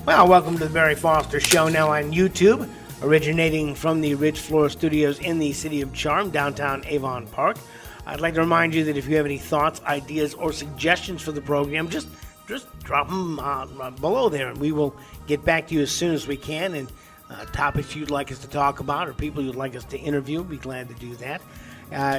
Well, welcome to the Barry Foster Show, now on YouTube, originating from the Ridge Floor Studios in the City of Charm, downtown Avon Park. I'd like to remind you that if you have any thoughts, ideas, or suggestions for the program, just drop them below there, and we will get back to you as soon as we can. And topics you'd like us to talk about or people you'd like us to interview, we'd be glad to do that.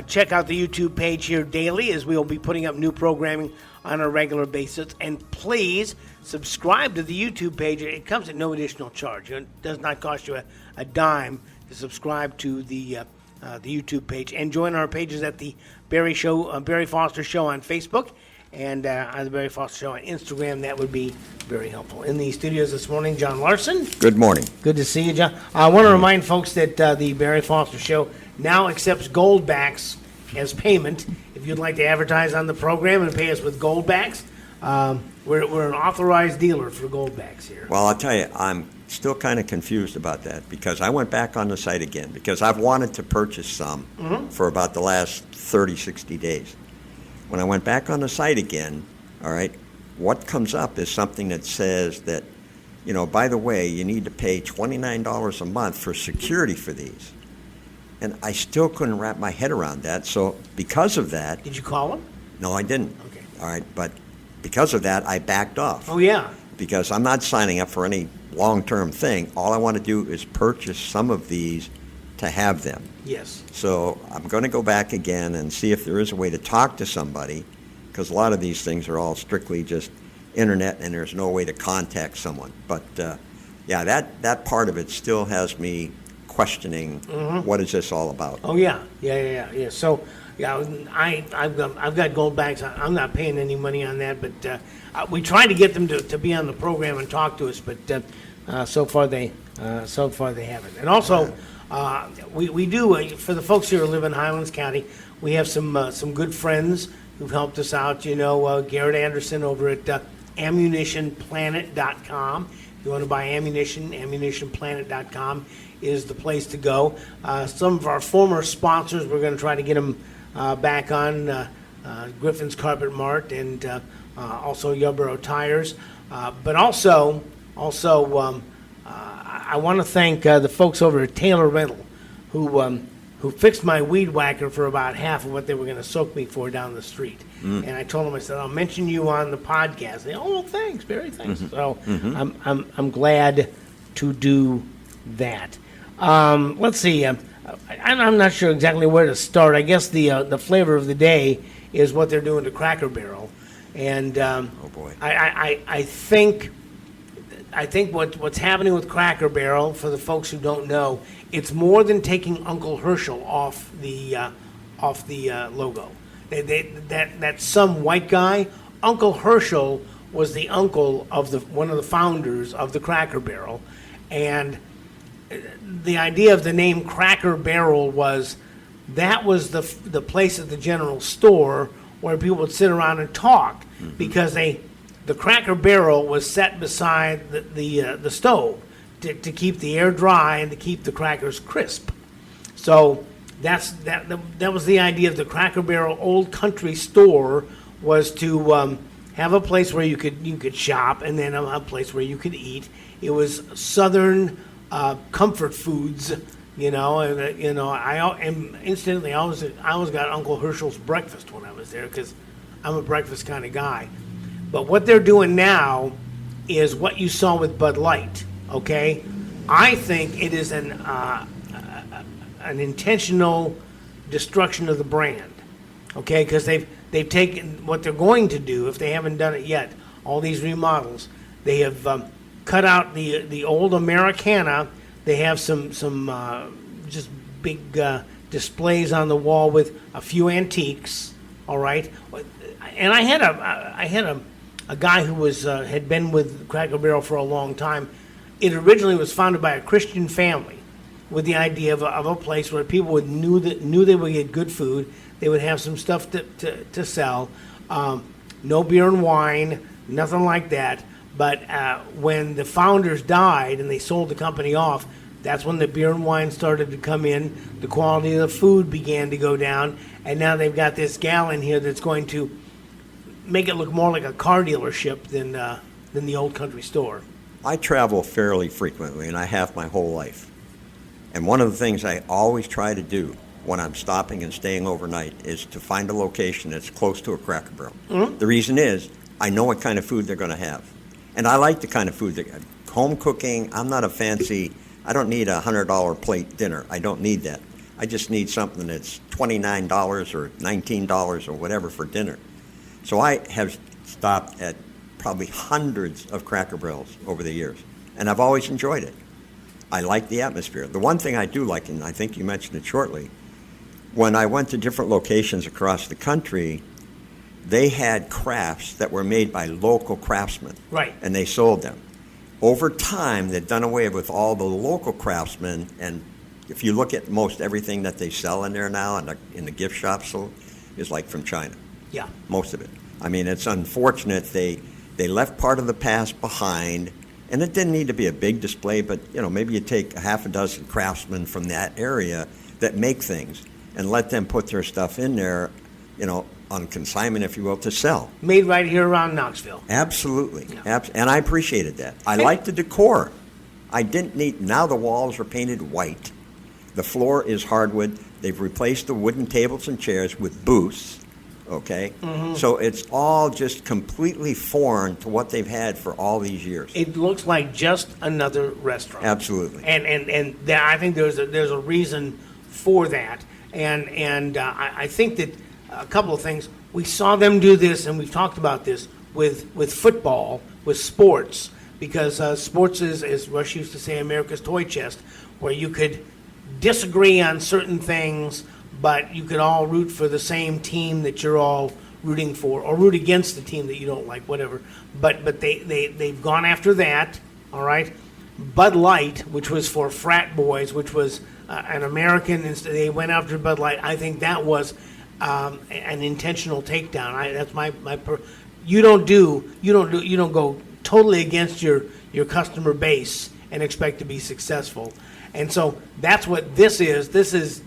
Check out the YouTube page here daily, as we will be putting up new programming on a regular basis. And please subscribe to the YouTube page. It comes at no additional charge. It does not cost you a dime to subscribe to the YouTube page. And join our pages at the Barry Foster Show on Facebook and on the Barry Foster Show on Instagram. That would be very helpful. In the studios this morning, John Larsen. Good morning. Good to see you, John. I want to remind folks that the Barry Foster Show now accepts goldbacks as payment. If you'd like to advertise on the program and pay us with goldbacks, we're an authorized dealer for goldbacks here. Well, I'll tell you, I'm still kind of confused about that, because I went back on the site again, because I've wanted to purchase some for about the last 30, 60 days. When I went back on the site again, all right, what comes up is something that says that, by the way, you need to pay $29 a month for security for these. And I still couldn't wrap my head around that. So because of that... Did you call them? No, I didn't. Okay. All right, but because of that, I backed off. Oh, yeah. Because I'm not signing up for any long-term thing. All I want to do is purchase some of these to have them. Yes. So I'm going to go back again and see if there is a way to talk to somebody, because a lot of these things are all strictly just internet, and there's no way to contact someone. But, that part of it still has me questioning what is this all about. Oh, yeah. So, I've got gold bags. I'm not paying any money on that, but we try to get them to be on the program and talk to us, but so far they haven't. And also, we do, for the folks here who live in Highlands County, we have some good friends who've helped us out. Garrett Anderson over at ammunitionplanet.com. If you want to buy ammunition, ammunitionplanet.com is the place to go. Some of our former sponsors, we're going to try to get them back on, Griffin's Carpet Mart and also Yarborough Tires. But also, I want to thank the folks over at Taylor Rental who fixed my weed whacker for about half of what they were going to soak me for down the street. And I told them, I said, I'll mention you on the podcast. They, well, thanks, Barry, thanks. So I'm glad to do that. Let's see. I'm not sure exactly where to start. I guess the flavor of the day is what they're doing to Cracker Barrel, and Oh boy. I think what's happening with Cracker Barrel, for the folks who don't know, it's more than taking Uncle Herschel off the logo. That's some white guy. Uncle Herschel was the uncle of one of the founders of the Cracker Barrel, and the idea of the name Cracker Barrel was the place at the general store where people would sit around and talk, because the Cracker Barrel was set beside the stove to keep the air dry and to keep the crackers crisp. So that was the idea of the Cracker Barrel Old Country Store, was to have a place where you could shop, and then a place where you could eat. It was Southern comfort foods, and instantly I always got Uncle Herschel's breakfast when I was there, because I'm a breakfast kind of guy. But what they're doing now is what you saw with Bud Light. Okay, I think it is an intentional destruction of the brand. Okay, because they've taken what they're going to do, if they haven't done it yet. All these remodels, they have cut out the old Americana. They have some just big displays on the wall with a few antiques. All right, and I had a guy who had been with Cracker Barrel for a long time. It originally was founded by a Christian family with the idea of a place where people knew they would get good food. They would have some stuff to sell. No beer and wine, nothing like that. But when the founders died and they sold the company off, that's when the beer and wine started to come in. The quality of the food began to go down. And now they've got this gal in here that's going to make it look more like a car dealership than the Old Country Store. I travel fairly frequently, and I have my whole life. And one of the things I always try to do when I'm stopping and staying overnight is to find a location that's close to a Cracker Barrel. Mm-hmm. The reason is I know what kind of food they're going to have. And I like the kind of food home cooking. I'm not I don't need a $100 plate dinner. I don't need that. I just need something that's $29 or $19 or whatever for dinner. So I have stopped at probably hundreds of Cracker Barrels over the years, and I've always enjoyed it. I like the atmosphere. The one thing I do like, and I think you mentioned it shortly, when I went to different locations across the country, they had crafts that were made by local craftsmen. Right. And they sold them. Over time, they've done away with all the local craftsmen, and if you look at most everything that they sell in there now in the gift shops, so is like from China. Yeah. Most of it. I mean, it's unfortunate they left part of the past behind, and it didn't need to be a big display, but maybe you take a half a dozen craftsmen from that area that make things and let them put their stuff in there, on consignment, if you will, to sell. Made right here around Knoxville. Absolutely. Yeah. And I appreciated that. I like the decor. I didn't need, now the walls are painted white. The floor is hardwood. They've replaced the wooden tables and chairs with booths, okay? Mm-hmm. So it's all just completely foreign to what they've had for all these years. It looks like just another restaurant. Absolutely. And I think there's a reason for that. And I think that a couple of things. We saw them do this, and we've talked about this with football, with sports, because sports is, as Rush used to say, America's toy chest, where you could disagree on certain things, but you could all root for the same team that you're all rooting for, or root against the team that you don't like, whatever. But they've gone after that, all right? Bud Light, which was for frat boys, which was an American, they went after Bud Light. I think that was an intentional takedown. That's my you don't go totally against your customer base and expect to be successful. And so that's what this is. This is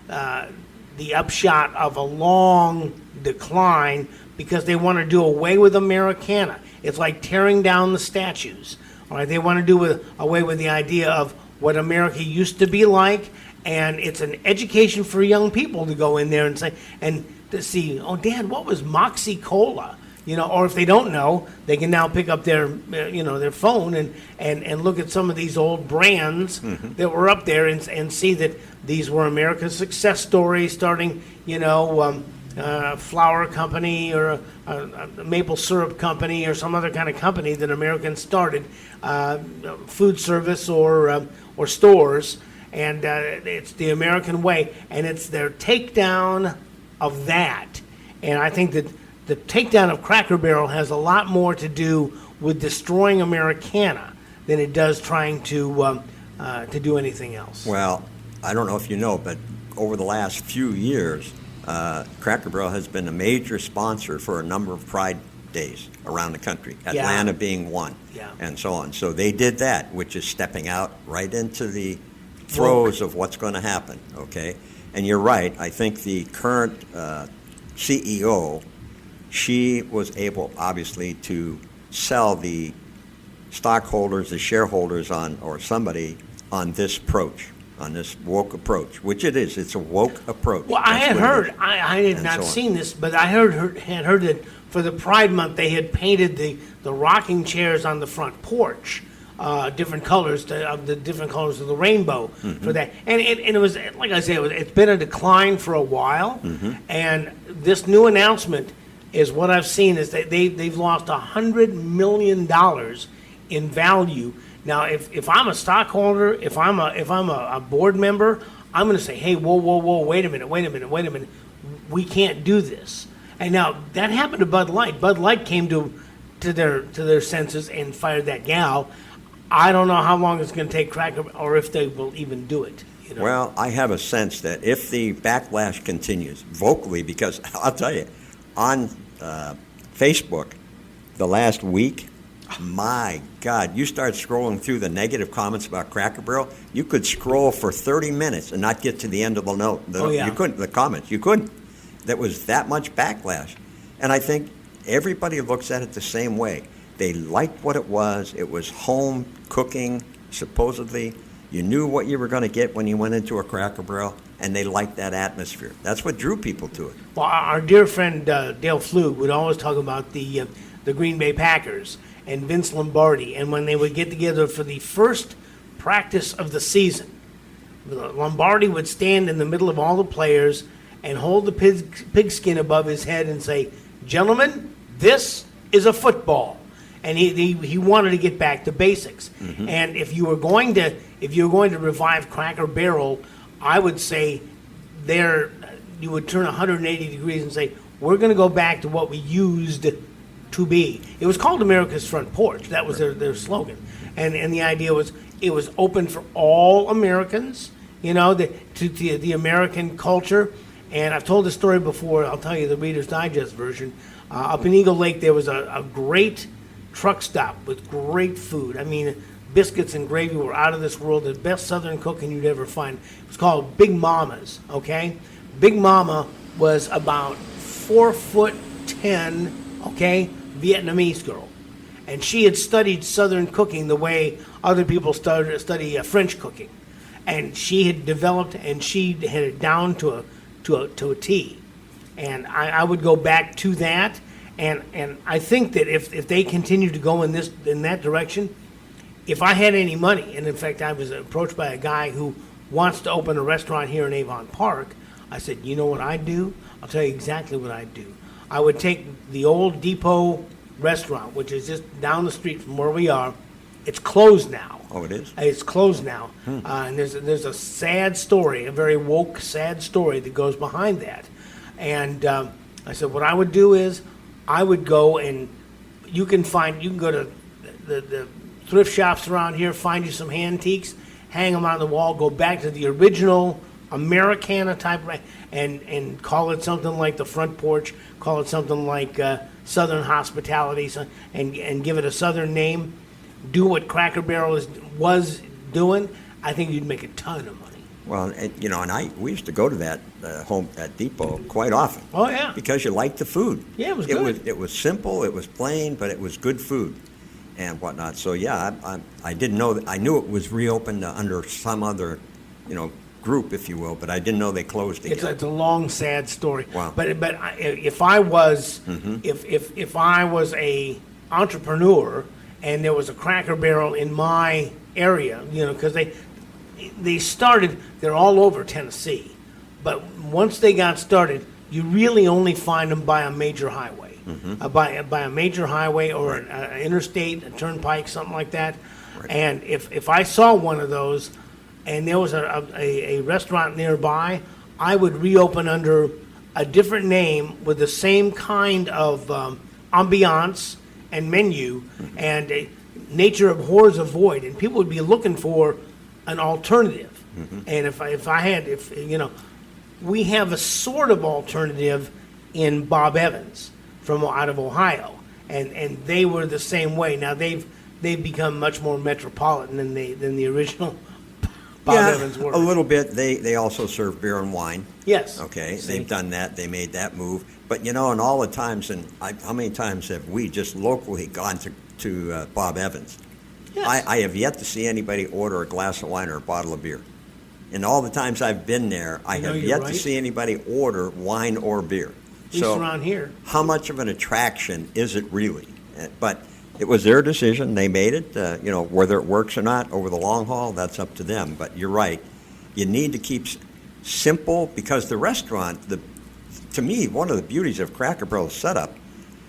the upshot of a long decline because they want to do away with Americana. It's like tearing down the statues. All right, they want to do away with the idea of what America used to be like, and it's an education for young people to go in there and say and to see, oh, Dad, what was Moxie Cola? Or if they don't know, they can now pick up their phone and look at some of these old brands mm-hmm. that were up there and see that these were America's success stories, starting, a flour company or a maple syrup company or some other kind of company that Americans started, food service or stores, and it's the American way, and it's their takedown of that. And I think that the takedown of Cracker Barrel has a lot more to do with destroying Americana than it does trying to do anything else. Well, I don't know if you know, but over the last few years, Cracker Barrel has been a major sponsor for a number of Pride days around the country, Atlanta being one, and so on. So they did that, which is stepping out right into the throes of what's going to happen, okay? And you're right. I think the current CEO, she was able, obviously, to sell the stockholders, the shareholders or somebody on this approach, on this woke approach, which it is. It's a woke approach. Well, I had heard, I had not seen this, but I had heard that for the Pride Month, they had painted the rocking chairs on the front porch, different colors, of the different colors of the rainbow mm-hmm. for that. And it was, like I say, it's been a decline for a while. Mm-hmm. And this new announcement is what I've seen is that they've lost $100 million in value. Now, if I'm a stockholder, if I'm a board member, I'm going to say, hey, whoa, wait a minute. We can't do this. And now that happened to Bud Light. Bud Light came to their senses and fired that gal. I don't know how long it's going to take Cracker, or if they will even do it. Well, I have a sense that if the backlash continues vocally, because I'll tell you, on Facebook the last week, my God, you start scrolling through the negative comments about Cracker Barrel, you could scroll for 30 minutes and not get to the end of the note. You couldn't, the comments, you couldn't. There was that much backlash. And I think everybody looks at it the same way. They liked what it was. It was home cooking, supposedly. You knew what you were going to get when you went into a Cracker Barrel, and they liked that atmosphere. That's what drew people to it. Well, our dear friend Dale Flug would always talk about the Green Bay Packers and Vince Lombardi, and when they would get together for the first practice of the season, Lombardi would stand in the middle of all the players and hold the pigskin above his head and say, "Gentlemen, this is a football." And he wanted to get back to basics. Mm-hmm. And if you were going to revive Cracker Barrel, I would say you would turn 180 degrees and say, we're going to go back to what we used to be. It was called America's Front Porch. That was their slogan. And the idea was it was open for all Americans, to the American culture. And I've told this story before. I'll tell you the Reader's Digest version. Up in Eagle Lake, there was a great truck stop with great food. I mean, biscuits and gravy were out of this world. The best Southern cooking you'd ever find. It was called Big Mama's, okay? Big Mama was about 4'10", okay, Vietnamese girl. And she had studied Southern cooking the way other people study French cooking. And she had developed, and she had it down to a T. And I would go back to that. And I think that if they continue to go in that direction, if I had any money, and in fact I was approached by a guy who wants to open a restaurant here in Avon Park, I said, you know what I'd do? I'll tell you exactly what I'd do. I would take the old Depot restaurant, which is just down the street from where we are. It's closed now. Oh, it is? It's closed now. And there's a sad story, a very woke, sad story that goes behind that. And I said, what I would do is I would go and you can go to the thrift shops around here, find you some antiques, hang them on the wall, go back to the original Americana type, and call it something like the Front Porch, call it something like Southern Hospitality, and give it a Southern name. Do what Cracker Barrel was doing. I think you'd make a ton of money. Well, we used to go to that home at Depot quite often. Oh yeah, because you liked the food. Yeah, it was good. It was simple, it was plain, but it was good food and whatnot. So yeah, I didn't know that. I knew it was reopened under some other, group, if you will, but I didn't know they closed again. It's a long, sad story. Wow. But if I was if I was a entrepreneur and there was a Cracker Barrel in my area, because they started, they're all over Tennessee, but once they got started, you really only find them by a major highway, by a major highway or an interstate, a turnpike, something like that. Right. And if I saw one of those, and there was a restaurant nearby, I would reopen under a different name with the same kind of ambiance and menu, and nature abhors a void, and people would be looking for an alternative. And if we have a sort of alternative in Bob Evans from out of Ohio, and they were the same way. Now they've become much more metropolitan than the original Bob Evans were. A little bit. They also serve beer and wine. Yes. Okay, they've done that. They made that move. But in all the times, how many times have we just locally gone to Bob Evans? Yes. I have yet to see anybody order a glass of wine or a bottle of beer. And all the times I've been there, I have yet to see anybody order wine or beer. At least around here. How much of an attraction is it really? But it was their decision. They made it. Whether it works or not over the long haul, that's up to them. But you're right. You need to keep simple, because the restaurant, to me, one of the beauties of Cracker Barrel's setup,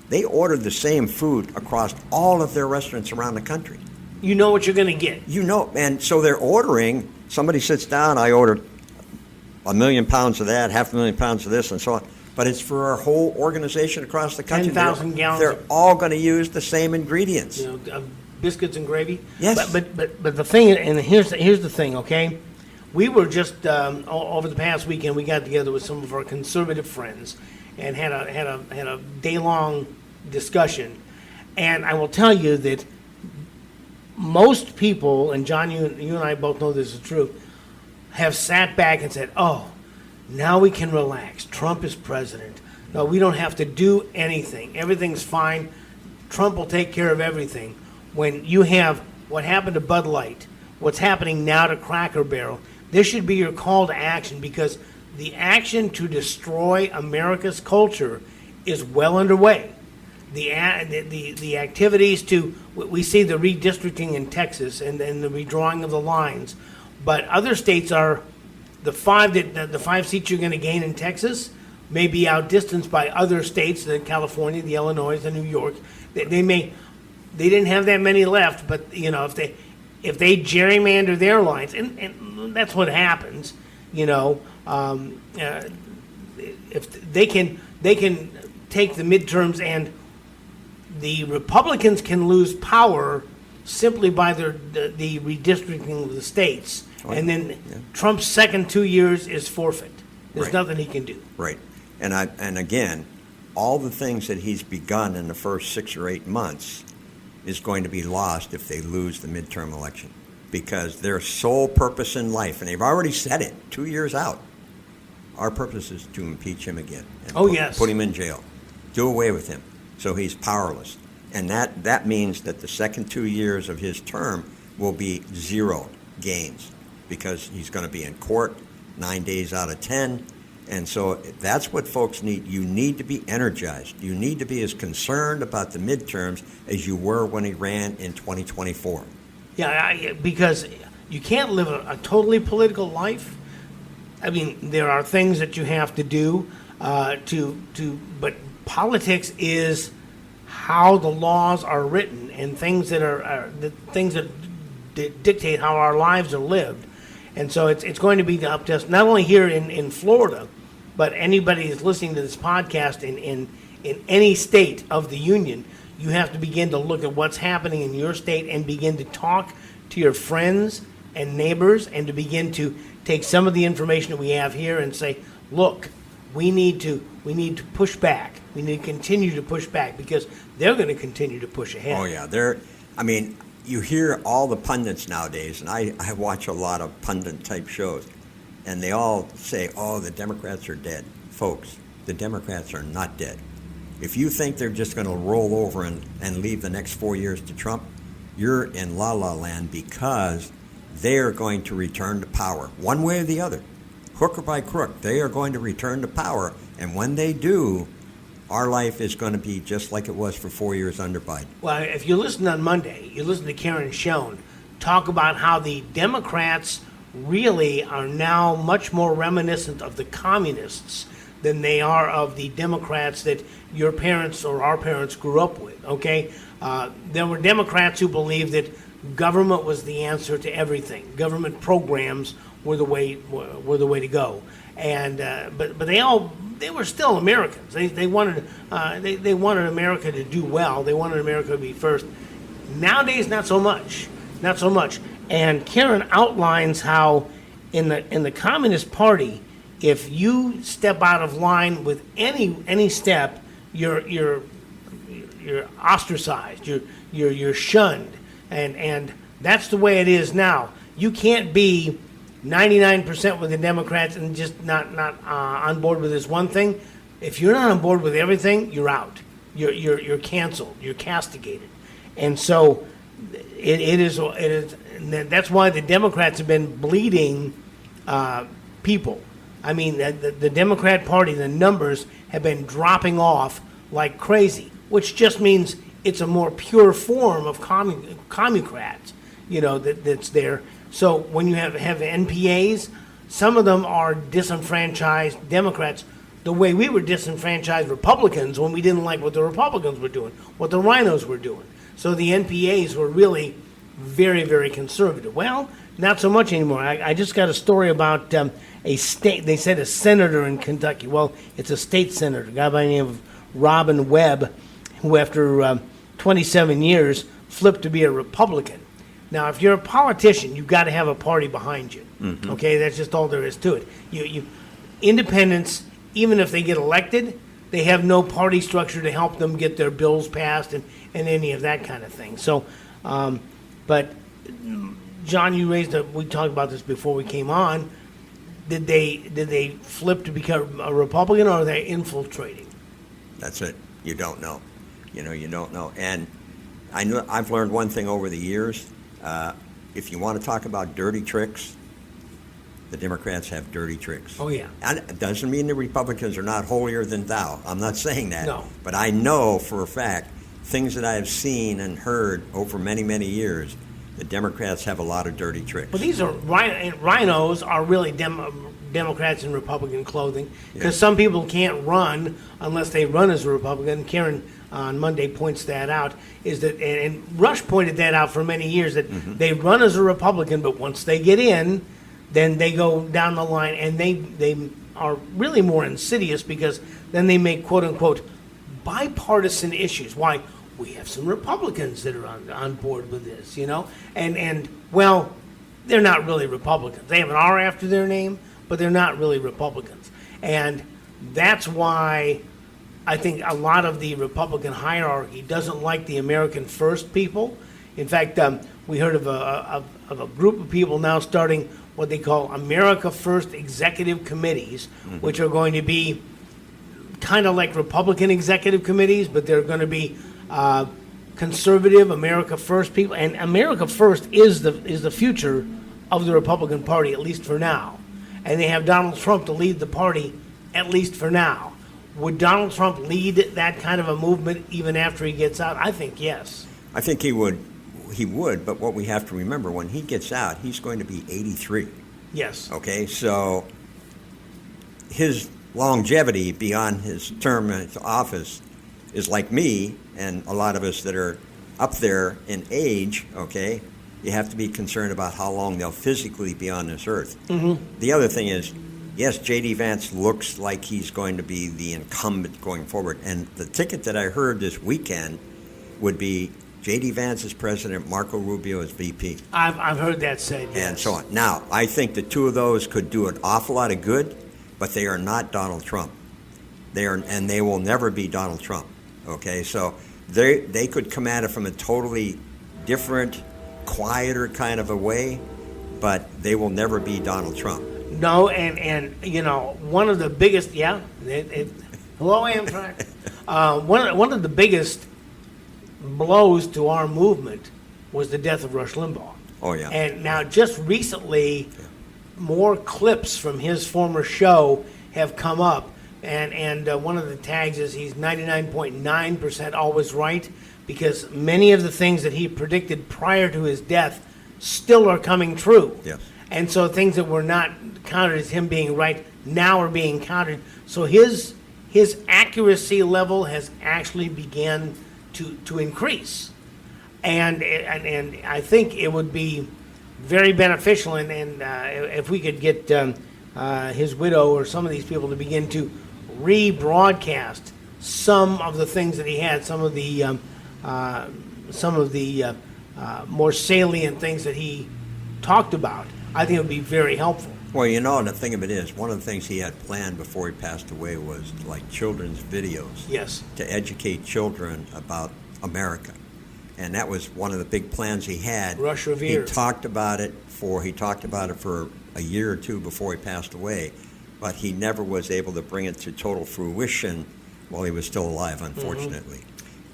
they ordered the same food across all of their restaurants around the country. You know what you're going to get. And so they're ordering. Somebody sits down, I ordered 1 million pounds of that, 500,000 pounds of this, and so on. But it's for our whole organization across the country. 10,000 gallons. They're all going to use the same ingredients. Biscuits and gravy. Yes. But the thing, and here's the thing, okay? We were just over the past weekend. We got together with some of our conservative friends and had a day-long discussion. And I will tell you that most people, and John, you and I both know this is true, have sat back and said, "Oh, now we can relax. Trump is president. No, we don't have to do anything. Everything's fine. Trump will take care of everything. When you have what happened to Bud Light, what's happening now to Cracker Barrel, this should be your call to action, because the action to destroy America's culture is well underway. The activities we see the redistricting in Texas and the redrawing of the lines, but other states are, the 5 seats you're going to gain in Texas may be outdistanced by other states, the California, the Illinois, the New York. They didn't have that many left, but if they gerrymander their lines, and that's what happens, if they can take the midterms, and the Republicans can lose power simply by the redistricting of the states, and then Trump's second 2 years is forfeit. There's nothing he can do. Right, and again, all the things that he's begun in the first 6 or 8 months is going to be lost if they lose the midterm election, because their sole purpose in life, and they've already said it 2 years out, our purpose is to impeach him again. And put him in jail. Do away with him so he's powerless. And that means that the second 2 years of his term will be 0 gains, because he's going to be in court 9 days out of 10. And so that's what folks need. You need to be energized. You need to be as concerned about the midterms as you were when he ran in 2024. Yeah, because you can't live a totally political life. I mean, there are things that you have to do but politics is how the laws are written, and things that are the things that dictate how our lives are lived. And so it's going to be up to us, not only here in Florida, but anybody that's listening to this podcast in any state of the union. You have to begin to look at what's happening in your state and begin to talk to your friends and neighbors, and to begin to take some of the information that we have here and say, look, we need to push back. We need to continue to push back, because they're going to continue to push ahead. Oh yeah, you hear all the pundits nowadays, and I watch a lot of pundit type shows, and they all say, oh, the Democrats are dead. Folks, the Democrats are not dead. If you think they're just going to roll over and leave the next 4 years to Trump, you're in la-la land, because they are going to return to power, one way or the other. Hook or by crook, they are going to return to power, and when they do, our life is going to be just like it was for 4 years under Biden. Well, if you listen on Monday, you listen to Karen Schoen talk about how the Democrats really are now much more reminiscent of the communists than they are of the Democrats that your parents or our parents grew up with, okay? There were Democrats who believed that government was the answer to everything. Government programs were the way to go, and but they were still Americans. They wanted America to do well. They wanted America to be first. Nowadays, not so much. And Karen outlines how in the Communist Party, if you step out of line with any step, you're ostracized. You're shunned, and that's the way it is now. You can't be 99% with the Democrats and just not on board with this one thing. If you're not on board with everything, you're out. You're canceled. You're castigated. And so it is. That's why the Democrats have been bleeding people. I mean, the Democrat Party, the numbers have been dropping off like crazy, which just means it's a more pure form of commocrats, that's there. So when you have NPAs, some of them are disenfranchised Democrats, the way we were disenfranchised Republicans when we didn't like what the Republicans were doing, what the rhinos were doing. So the NPAs were really very, very conservative. Well, not so much anymore. I just got a story about a state, they said a senator in Kentucky. Well, it's a state senator, a guy by the name of Robin Webb, who after 27 years flipped to be a Republican. Now, if you're a politician, you've got to have a party behind you. Mm-hmm. Okay, that's just all there is to it. You independents, even if they get elected, they have no party structure to help them get their bills passed and any of that kind of thing. So, but John, we talked about this before we came on. Did they flip to become a Republican, or are they infiltrating? That's it. You don't know. You don't know. And I've learned one thing over the years. If you want to talk about dirty tricks, the Democrats have dirty tricks. Oh, yeah. And it doesn't mean the Republicans are not holier than thou. I'm not saying that. No. But I know for a fact, things that I have seen and heard over many, many years, the Democrats have a lot of dirty tricks. But these are rhinos are really Democrats in Republican clothing, because Yeah. some people can't run unless they run as a Republican. Karen on Monday points that out, is that, and Rush pointed that out for many years, that they run as a Republican, but once they get in, then they go down the line, and they are really more insidious, because then they make quote unquote bipartisan issues. Why? We have some Republicans that are on board with this, and well, they're not really Republicans. They have an R after their name, but they're not really Republicans. And that's why I think a lot of the Republican hierarchy doesn't like the American First people. In fact, we heard of a group of people now starting what they call America First executive committees, which are going to be kind of like Republican executive committees, but they're going to be conservative America First people. And America First is the future of the Republican Party, at least for now. And they have Donald Trump to lead the party, at least for now. Would Donald Trump lead that kind of a movement even after he gets out? I think yes. I think he would. He would, but what we have to remember, when he gets out, he's going to be 83. Yes. Okay, so his longevity beyond his term in office is like me and a lot of us that are up there in age, okay? You have to be concerned about how long they'll physically be on this earth. The other thing is, yes, J.D. Vance looks like he's going to be the incumbent going forward. And the ticket that I heard this weekend would be J.D. Vance as president, Marco Rubio as VP. I've heard that said, yes. And so on. Now, I think the two of those could do an awful lot of good, but they are not Donald Trump. And they will never be Donald Trump. Okay, so they could come at it from a totally different, quieter kind of a way, but they will never be Donald Trump. No, and one of the biggest, hello, Amtrak. One of the biggest blows to our movement was the death of Rush Limbaugh. Oh, yeah. And now just recently, more clips from his former show have come up, and one of the tags is he's 99.9% always right, because many of the things that he predicted prior to his death still are coming true. Yes. And so things that were not counted as him being right now are being counted. So his accuracy level has actually began to increase. And I think it would be very beneficial, and if we could get his widow or some of these people to begin to rebroadcast some of the things that he had, some of the more salient things that he talked about, I think it would be very helpful. Well, the thing of it is, one of the things he had planned before he passed away was like children's videos. Yes. To educate children about America. And that was one of the big plans he had. Rush revered. He talked about it for a year or two before he passed away, but he never was able to bring it to total fruition while he was still alive, unfortunately.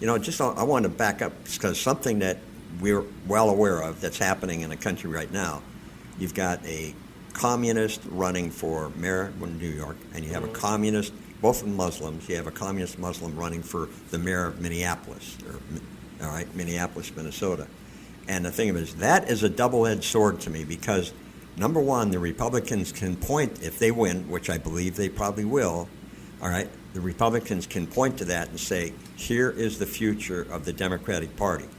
I want to back up, because something that we're well aware of that's happening in the country right now. You've got a communist running for mayor in New York, and you have a communist, both Muslims. You have a communist Muslim running for the mayor of Minneapolis, Minneapolis, Minnesota. And the thing of it is, that is a double-edged sword to me, because number one, the Republicans can point, if they win, which I believe they probably will, all right, the Republicans can point to that and say, here is the future of the Democratic Party.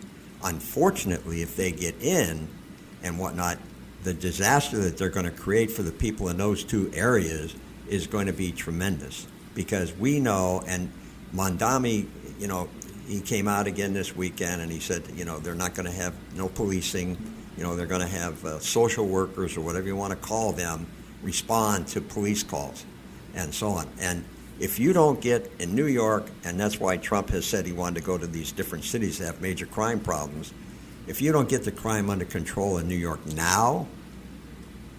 Unfortunately, if they get in and whatnot, the disaster that they're going to create for the people in those two areas is going to be tremendous, because we know, and Mondami, he came out again this weekend and he said, they're not going to have no policing, they're going to have social workers or whatever you want to call them respond to police calls and so on. And if you don't get in New York, and that's why Trump has said he wanted to go to these different cities that have major crime problems, if you don't get the crime under control in New York now,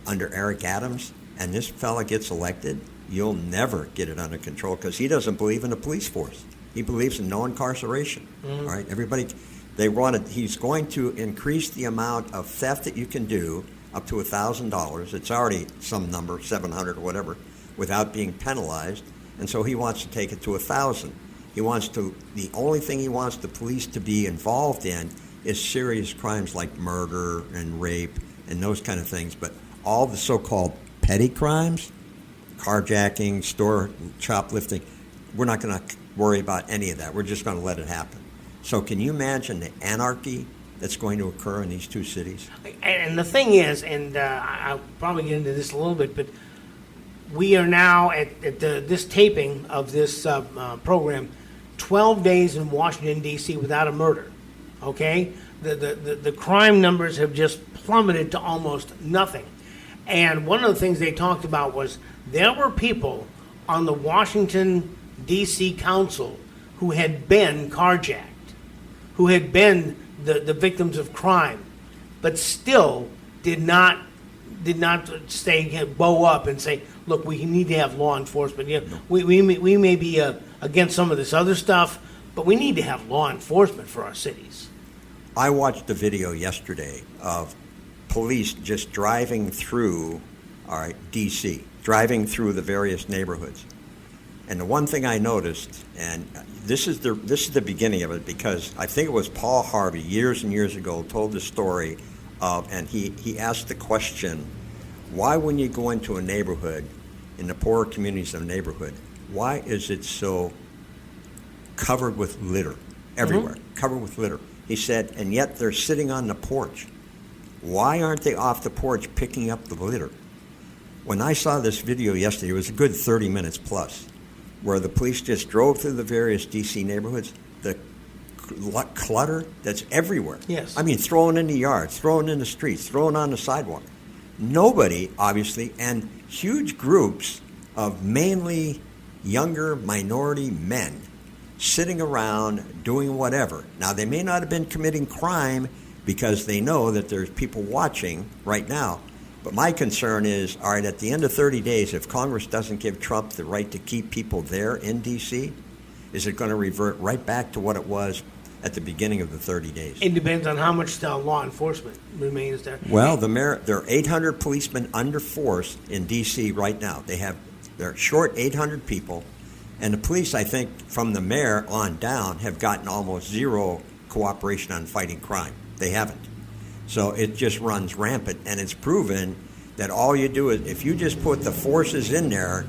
under Eric Adams, and this fella gets elected, you'll never get it under control, because he doesn't believe in the police force. He believes in no incarceration. All right, everybody. He's going to increase the amount of theft that you can do up to $1,000. It's already some number, 700 or whatever, without being penalized. And so he wants to take it to 1,000. The only thing he wants the police to be involved in is serious crimes like murder and rape and those kind of things. But all the so-called petty crimes, carjacking, store shoplifting, we're not going to worry about any of that. We're just going to let it happen. So can you imagine the anarchy that's going to occur in these two cities? And the thing is, and I'll probably get into this a little bit, but we are now at this taping of this program, 12 days in Washington, D.C. without a murder, okay? The crime numbers have just plummeted to almost nothing. And one of the things they talked about was there were people on the Washington, D.C. Council who had been carjacked, who had been the victims of crime, but still did not bow up and say, look, we need to have law enforcement. Yeah, we may be against some of this other stuff, but we need to have law enforcement for our cities. I watched the video yesterday of police just driving through, D.C., driving through the various neighborhoods. And the one thing I noticed, and this is the beginning of it, because I think it was Paul Harvey years and years ago told the story of, and he asked the question, why when you go into a neighborhood, in the poorer communities of a neighborhood, why is it so covered with litter everywhere, covered with litter? He said, and yet they're sitting on the porch. Why aren't they off the porch picking up the litter? When I saw this video yesterday, it was a good 30 minutes plus, where the police just drove through the various D.C. neighborhoods, the clutter that's everywhere. Yes. I mean, thrown in the yards, thrown in the streets, thrown on the sidewalk. Nobody, obviously, and huge groups of mainly younger minority men sitting around doing whatever. Now, they may not have been committing crime because they know that there's people watching right now. But my concern is, all right, at the end of 30 days, if Congress doesn't give Trump the right to keep people there in D.C., is it going to revert right back to what it was at the beginning of the 30 days? It depends on how much law enforcement remains there. Well, there are 800 policemen under force in D.C. right now. They're short 800 people, and the police, I think, from the mayor on down, have gotten almost zero cooperation on fighting crime. They haven't. So it just runs rampant, and it's proven that all you do is, if you just put the forces in there,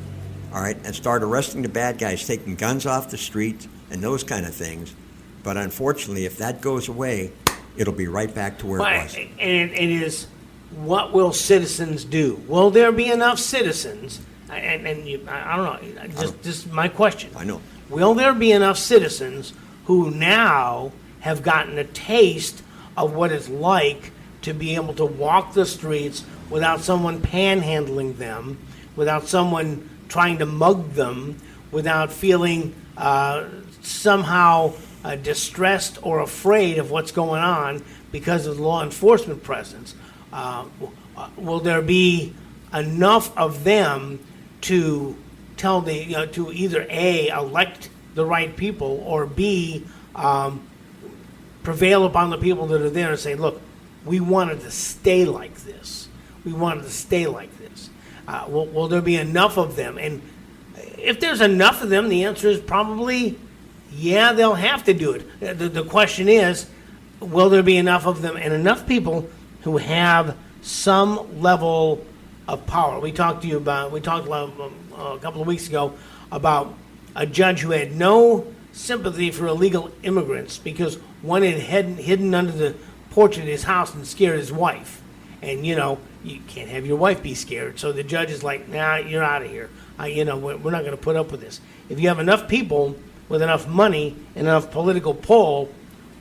all right, and start arresting the bad guys, taking guns off the street and those kind of things, but unfortunately, if that goes away, it'll be right back to where it was. And it is, what will citizens do? Will there be enough citizens? I don't know, just my question. I know. Will there be enough citizens who now have gotten a taste of what it's like to be able to walk the streets without someone panhandling them, without someone trying to mug them, without feeling somehow distressed or afraid of what's going on because of the law enforcement presence? Will there be enough of them to tell to either A, elect the right people, or B, prevail upon the people that are there and say, look, we wanted to stay like this. We wanted to stay like this. Will there be enough of them? And if there's enough of them, the answer is probably, yeah, they'll have to do it. The question is, will there be enough of them and enough people who have some level of power? We talked a couple of weeks ago about a judge who had no sympathy for illegal immigrants because one had hidden under the porch of his house and scared his wife. And, you can't have your wife be scared. So the judge is like, nah, you're out of here. We're not going to put up with this. If you have enough people with enough money and enough political pull,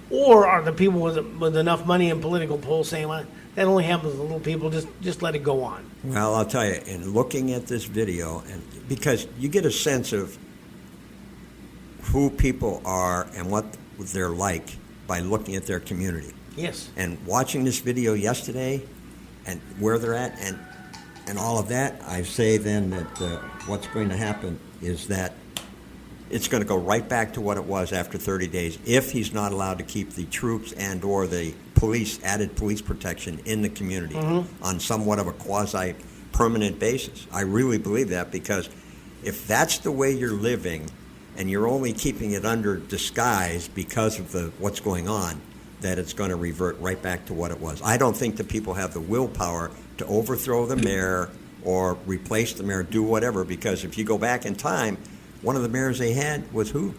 or are the people with enough money and political pull saying, well, that only happens to little people, just let it go on? Well, I'll tell you, in looking at this video, and because you get a sense of who people are and what they're like by looking at their community. Yes. And watching this video yesterday and where they're at and all of that, I say then that what's going to happen is that it's going to go right back to what it was after 30 days if he's not allowed to keep the troops and or the added police protection in the community on somewhat of a quasi-permanent basis. I really believe that, because if that's the way you're living and you're only keeping it under disguise because of what's going on, that it's going to revert right back to what it was. I don't think the people have the willpower to overthrow the mayor or replace the mayor, do whatever, because if you go back in time, one of the mayors they had was who?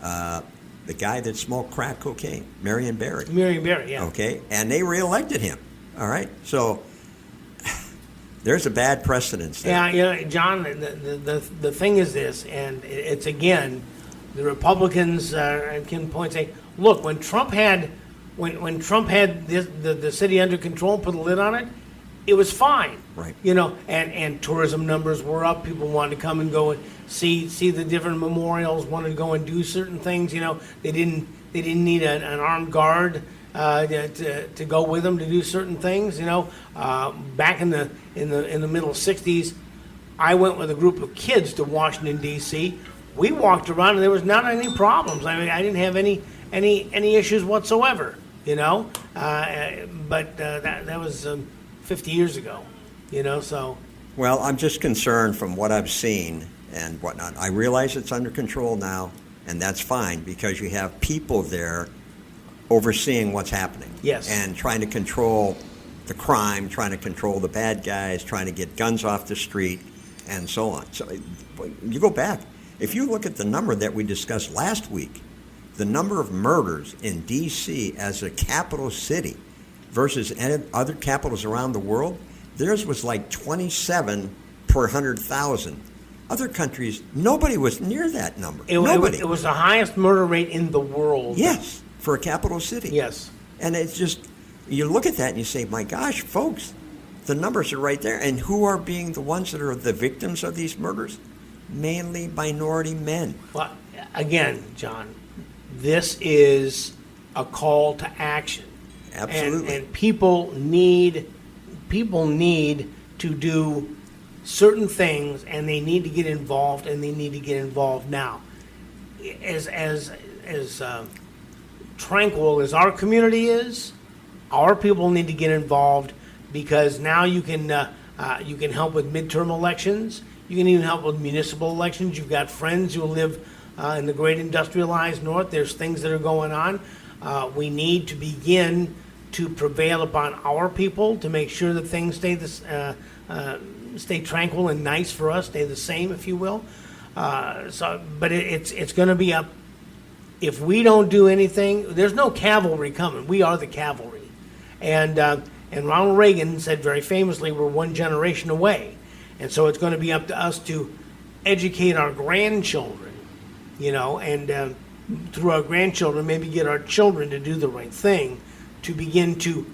The guy that smoked crack cocaine, Marion Barry. Marion Barry, yeah. Okay, and they reelected him. All right, so there's a bad precedence there. Yeah, John, the thing is this, and it's again, the Republicans can point and say, look, when Trump had the city under control, put a lid on it, it was fine. Right. And tourism numbers were up. People wanted to come and go and see the different memorials, wanted to go and do certain things. They didn't need an armed guard to go with them to do certain things. Back in the middle '60s, I went with a group of kids to Washington D.C. We walked around and there was not any problems. I mean, I didn't have any issues whatsoever. But that was 50 years ago. So. Well, I'm just concerned from what I've seen and whatnot. I realize it's under control now, and that's fine because you have people there overseeing what's happening. Yes. And trying to control the crime, trying to control the bad guys, trying to get guns off the street, and so on. So you go back. If you look at the number that we discussed last week, the number of murders in D.C. as a capital city versus other capitals around the world, theirs was like 27 per 100,000. Other countries, nobody was near that number. Nobody. It was the highest murder rate in the world. Yes, for a capital city. Yes. And it's just, you look at that and you say, my gosh, folks, the numbers are right there. And who are being the ones that are the victims of these murders? Mainly minority men. Well, again, John, this is a call to action. Absolutely. And people need to do certain things, and they need to get involved, and they need to get involved now. As tranquil as our community is, our people need to get involved, because now you can help with midterm elections. You can even help with municipal elections. You've got friends who live in the great industrialized north. There's things that are going on. We need to begin to prevail upon our people to make sure that things stay tranquil and nice for us, stay the same, if you will. But it's going to be up. If we don't do anything, there's no cavalry coming. We are the cavalry. And Ronald Reagan said very famously, we're one generation away. And so it's going to be up to us to educate our grandchildren, and through our grandchildren, maybe get our children to do the right thing, to begin to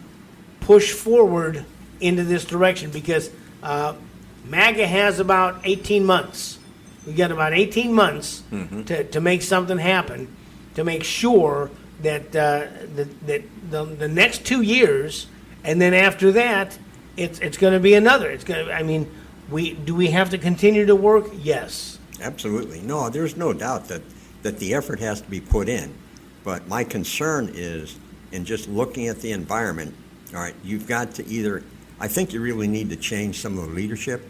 push forward into this direction, because MAGA has about 18 months. We got about 18 months to make something happen, to make sure that the next 2 years, and then after that, it's going to be another. It's going to. We have to continue to work? Yes. Absolutely. No, there's no doubt that the effort has to be put in. But my concern is, in just looking at the environment, all right, you've got to I think you really need to change some of the leadership,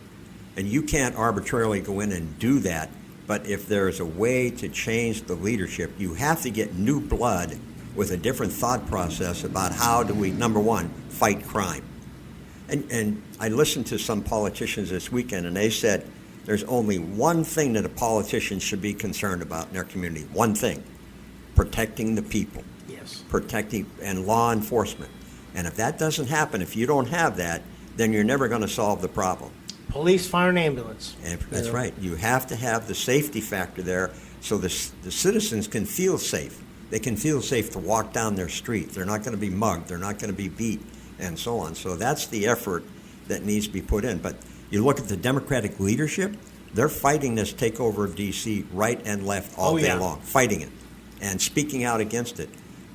and you can't arbitrarily go in and do that. But if there's a way to change the leadership, you have to get new blood with a different thought process about how do we, number one, fight crime. And I listened to some politicians this weekend, and they said there's only one thing that a politician should be concerned about in their community. One thing: protecting the people. Yes. Protecting and law enforcement. And if that doesn't happen, if you don't have that, then you're never going to solve the problem. Police, fire, and ambulance. And that's right. You have to have the safety factor there so the citizens can feel safe. They can feel safe to walk down their street. They're not going to be mugged. They're not going to be beat, and so on. So that's the effort that needs to be put in. But you look at the Democratic leadership, they're fighting this takeover of D.C. right and left all day long, fighting it and speaking out against it.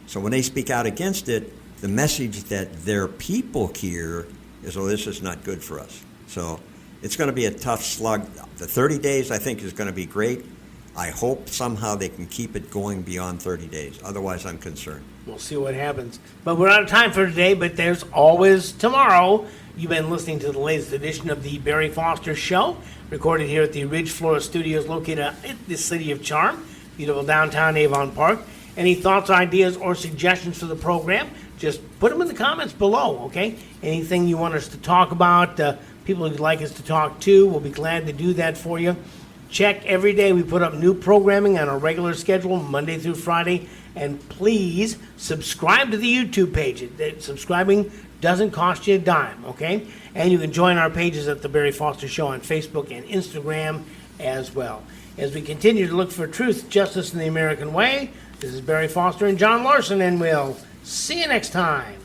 So when they speak out against it, the message that their people hear is, oh, this is not good for us. So it's going to be a tough slug. The 30 days, I think, is going to be great. I hope somehow they can keep it going beyond 30 days. Otherwise, I'm concerned. We'll see what happens. But we're out of time for today, but there's always tomorrow. You've been listening to the latest edition of the Barry Foster Show, recorded here at the Ridge Flora Studios located in the City of Charm, beautiful downtown Avon Park. Any thoughts, ideas, or suggestions for the program, just put them in the comments below, okay? Anything you want us to talk about, people you'd like us to talk to, we'll be glad to do that for you. Check every day. We put up new programming on our regular schedule, Monday through Friday. And please subscribe to the YouTube page. Subscribing doesn't cost you a dime, okay? And you can join our pages at The Barry Foster Show on Facebook and Instagram as well. As we continue to look for truth, justice, and the American way, this is Barry Foster and John Larsen, and we'll see you next time.